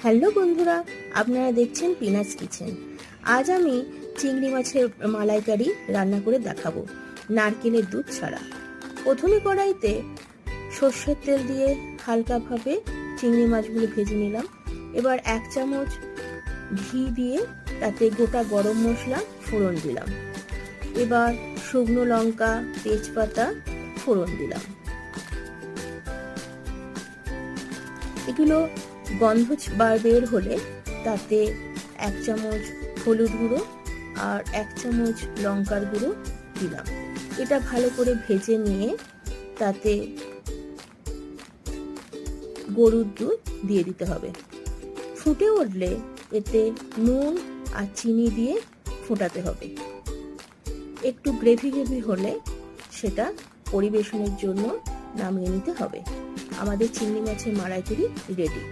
Hello বন্ধুরা, আপনারা দেখছেন পিনাস কিচেন। আজ আমি চিংড়ি মাছের মালাইকারি রান্না করে দেখাবো নারকেলের দুধ ছাড়া। প্রথমে কড়াইতে সর্ষের তেল দিয়ে হালকাভাবে চিংড়ি মাছগুলো ভেজে নিলাম। এবার 1 চামচ ঘি দিয়ে তাতে গোটা গরম মশলা ফোড়ন দিলাম। এবার শুকনো লঙ্কা, তেজপাতা ফোড়ন দিলাম। এগুলো গন্ধ বের হলে তাতে 1 চামচ হলুদ গুঁড়ো আর 1 চামচ লঙ্কার গুঁড়ো দিলাম। এটা ভালো করে ভেজে নিয়ে তাতে গরুর দুধ দিয়ে দিতে হবে। ফুটে উঠলে এতে নুন আর চিনি দিয়ে ফোটাতে হবে। একটু গ্রেভি হলে সেটা পরিবেশনের জন্য নামিয়ে নিতে হবে। আমাদের চিংড়ি মাছের মালাইকারি রেডি।